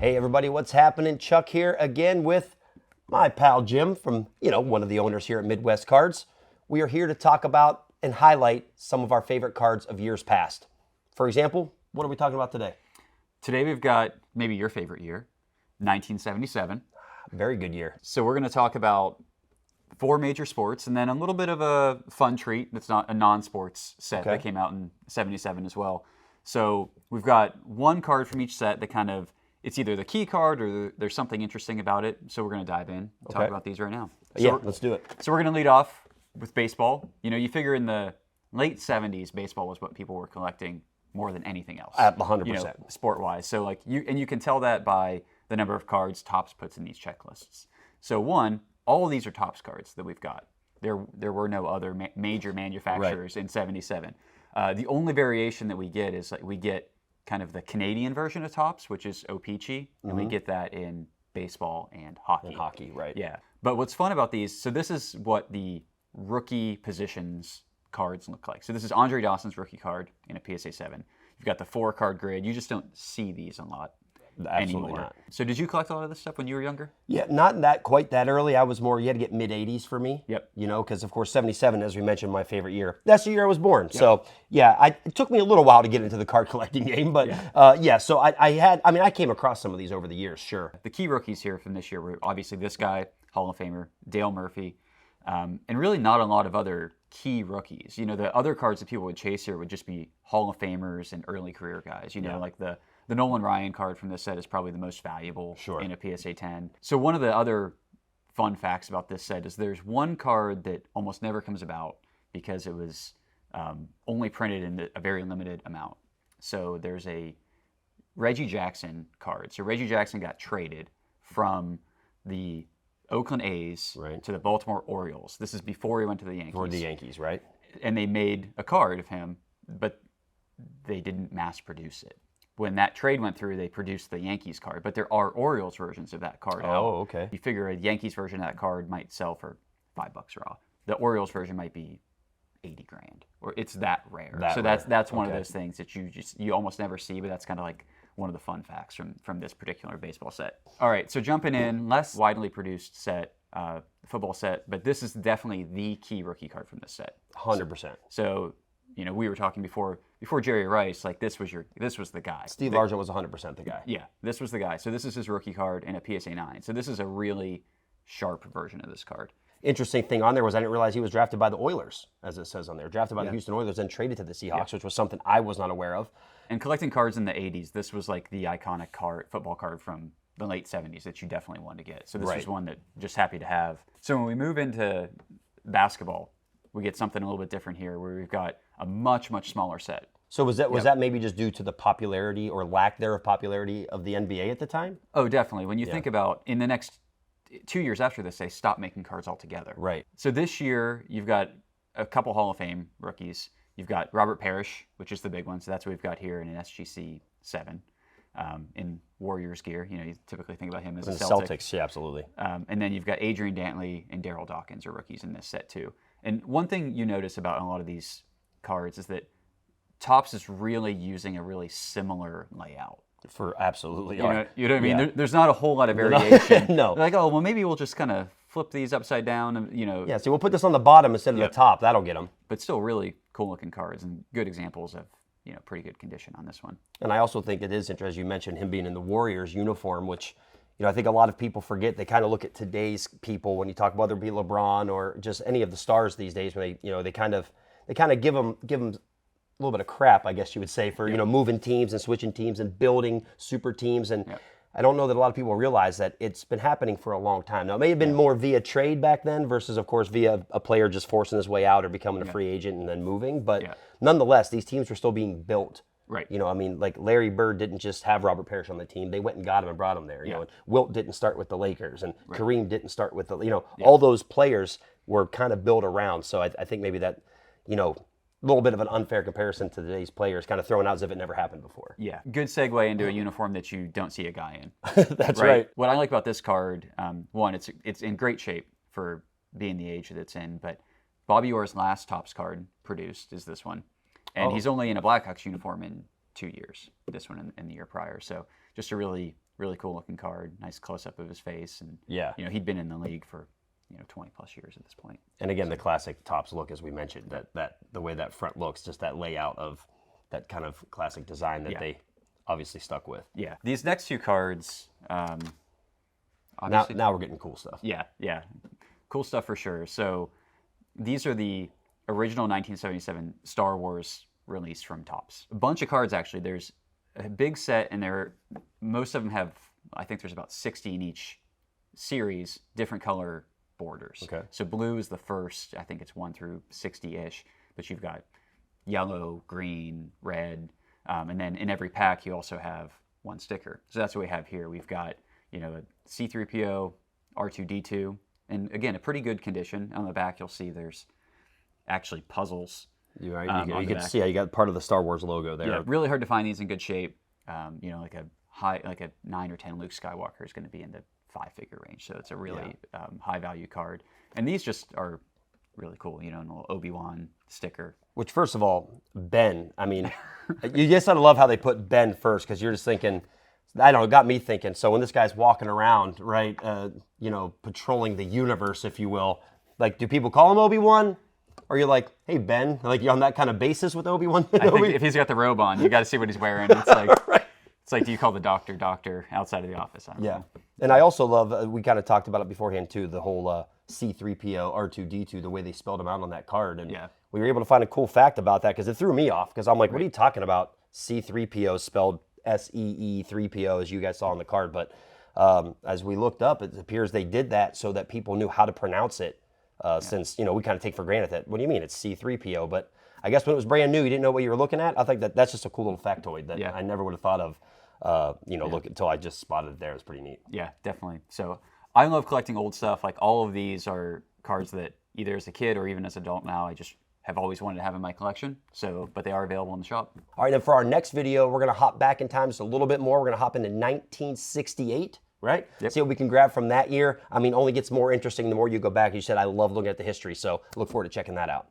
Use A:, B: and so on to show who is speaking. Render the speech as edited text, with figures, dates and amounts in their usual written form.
A: Hey everybody, what's happening? Chuck here again with my pal Jim from, one of the owners here at Midwest Cards. We are here to talk about and highlight some of our favorite cards of years past. For example, what are we talking about today?
B: Today we've got maybe your favorite year, 1977.
A: Very good year.
B: So we're going to talk about 4 major sports and then a little bit of a fun treat that's not a non-sports set that came out in 77 as well. So we've got one card from each set that it's either the key card or there's something interesting about it. So we're going to dive in and talk about these right now.
A: So let's do it.
B: So we're going to lead off with baseball. You figure in the late 70s, baseball was what people were collecting more than anything else.
A: At 100%.
B: Sport-wise. So you can tell that by the number of cards Topps puts in these checklists. So all of these are Topps cards that we've got. There were no other major manufacturers in 77. The only variation that we get is we get kind of the Canadian version of Topps, which is O-Pee-Chee, and we get that in baseball and hockey.
A: And hockey, right.
B: Yeah. But what's fun about these, so this is what the rookie positions cards look like. So this is Andre Dawson's rookie card in a PSA 7. You've got the 4-card grid. You just don't see these a lot.
A: Absolutely
B: anymore.
A: not.
B: So did you collect a lot of this stuff when you were younger?
A: Yeah, not quite that early. I was more, you had to get mid-80s for me.
B: Yep.
A: Because of course 77, as we mentioned, my favorite year. That's the year I was born. Yep. So yeah, it took me a little while to get into the card collecting game, but so I came across some of these over the years, sure.
B: The key rookies here from this year were obviously this guy, Hall of Famer, Dale Murphy, and really not a lot of other key rookies. The other cards that people would chase here would just be Hall of Famers and early career guys, like the Nolan Ryan card from this set is probably the most valuable in a PSA 10. So one of the other fun facts about this set is there's one card that almost never comes about because it was only printed in a very limited amount. So there's a Reggie Jackson card. So Reggie Jackson got traded from the Oakland A's to the Baltimore Orioles. This is before he went to the Yankees.
A: For the Yankees, right?
B: And they made a card of him, but they didn't mass produce it. When that trade went through, they produced the Yankees card, but there are Orioles versions of that card out.
A: Oh, okay.
B: You figure a Yankees version of that card might sell for $5 raw. The Orioles version might be $80,000, or it's that rare. That's one of those things that you almost never see, but that's kind of like one of the fun facts from this particular baseball set. All right, so jumping in, less widely produced set, football set, but this is definitely the key rookie card from this set.
A: 100%.
B: So we were talking before Jerry Rice, this was the guy.
A: Steve Largent was 100% the guy.
B: Yeah, this was the guy. So this is his rookie card in a PSA 9. So this is a really sharp version of this card.
A: Interesting thing on there was I didn't realize he was drafted by the Oilers, as it says on there. Drafted by the Houston Oilers and traded to the Seahawks, which was something I was not aware of.
B: And collecting cards in the 80s, this was like the iconic football card from the late 70s that you definitely wanted to get. So this was one that just happy to have. So when we move into basketball, we get something a little bit different here where we've got a much, much smaller set.
A: So was that maybe just due to the popularity or lack thereof popularity of the NBA at the time?
B: Oh, definitely. When you think about in the next 2 years after this, they stopped making cards altogether.
A: Right.
B: So this year, you've got a couple Hall of Fame rookies. You've got Robert Parrish, which is the big one. So that's what we've got here in an SGC 7 in Warriors gear. You typically think about him as a Celtic.
A: Celtics, yeah, absolutely.
B: And then you've got Adrian Dantley and Daryl Dawkins are rookies in this set too. And one thing you notice about a lot of these cards is that Topps is really using a really similar layout.
A: For absolutely.
B: You know what I mean? Yeah. There's not a whole lot of variation.
A: No.
B: They're like, oh, well, maybe we'll just kind of flip these upside down and,
A: Yeah, so we'll put this on the bottom instead of the top. That'll get them.
B: But still really cool looking cards and good examples of, pretty good condition on this one.
A: And I also think it is interesting, as you mentioned, him being in the Warriors uniform, which, I think a lot of people forget. They kind of look at today's people when you talk about whether it be LeBron or just any of the stars these days, when they kind of give them a little bit of crap, I guess you would say, for moving teams and switching teams and building super teams. And I don't know that a lot of people realize that it's been happening for a long time. Now, it may have been more via trade back then versus, of course, via a player just forcing his way out or becoming a free agent and then moving. But nonetheless, these teams were still being built.
B: Right.
A: Like Larry Bird didn't just have Robert Parrish on the team. They went and got him and brought him there. And Wilt didn't start with the Lakers, and Kareem didn't start with all those players were kind of built around. So I think maybe that, a little bit of an unfair comparison to today's players, kind of thrown out as if it never happened before.
B: Yeah, good segue into a uniform that you don't see a guy in.
A: That's right.
B: What I like about this card, one, it's in great shape for being the age that it's in, but Bobby Orr's last Topps card produced is this one. And he's only in a Blackhawks uniform in 2 years, this one in the year prior. So just a really really cool looking card. Nice close up of his face, and
A: Yeah.
B: he'd been in the league for 20 plus years at this point.
A: And again, the classic Topps look, as we mentioned, that the way that front looks, just that layout of that kind of classic design that they obviously stuck with.
B: Yeah, these next two cards.
A: Now
B: Obviously,
A: we're getting cool stuff.
B: yeah, cool stuff for sure. So these are the original 1977 Star Wars release from Topps. A bunch of cards actually. There's a big set, and most of them have. I think there's about 60 in each series, different color borders.
A: Okay.
B: So blue is the first. I think it's 1 through 60-ish. But you've got yellow, green, red, and then in every pack you also have one sticker. So that's what we have here. We've got a C-3PO, R2-D2, and again a pretty good condition. On the back you'll see there's actually puzzles.
A: You
B: on
A: you
B: the
A: can
B: back.
A: see you got part of the Star Wars logo there.
B: Yeah, really hard to find these in good shape. Like a 9 or 10 Luke Skywalker is going to be in the 5-figure range, so it's a really high value card. And these just are really cool. A little Obi-Wan sticker.
A: Which, first of all, Ben. I mean, you just gotta love how they put Ben first, because you're just thinking. I don't know. It got me thinking. So when this guy's walking around, right, patrolling the universe, if you will, like, do people call him Obi-Wan? Or you're like, hey, Ben, like, you're on that kind of basis with Obi-Wan?
B: I think if he's got the robe on, you got to see what he's wearing. It's like,
A: Right.
B: It's like, do you call the doctor outside of the office? I don't
A: Yeah.
B: know.
A: And I also love, we kind of talked about it beforehand too, the whole C-3PO, R2-D2, the way they spelled them out on that card. And we were able to find a cool fact about that, because it threw me off, because I'm like, what are you talking about? C-3PO spelled S-E-E-3-PO, as you guys saw on the card. But as we looked up, it appears they did that so that people knew how to pronounce it, since, we kind of take for granted that, what do you mean, it's C-3PO? But I guess when it was brand new, you didn't know what you were looking at. I think that's just a cool little factoid that I never would have thought of, look until I just spotted it there. It's pretty neat.
B: Yeah, definitely. So I love collecting old stuff. Like, all of these are cards that either as a kid or even as an adult now, I just have always wanted to have in my collection. So, but they are available in the shop.
A: All right, then for our next video, we're going to hop back in time just a little bit more. We're going to hop into 1968, right?
B: Yep.
A: See what we can grab from that year. I mean, only gets more interesting the more you go back. You said I love looking at the history, so look forward to checking that out.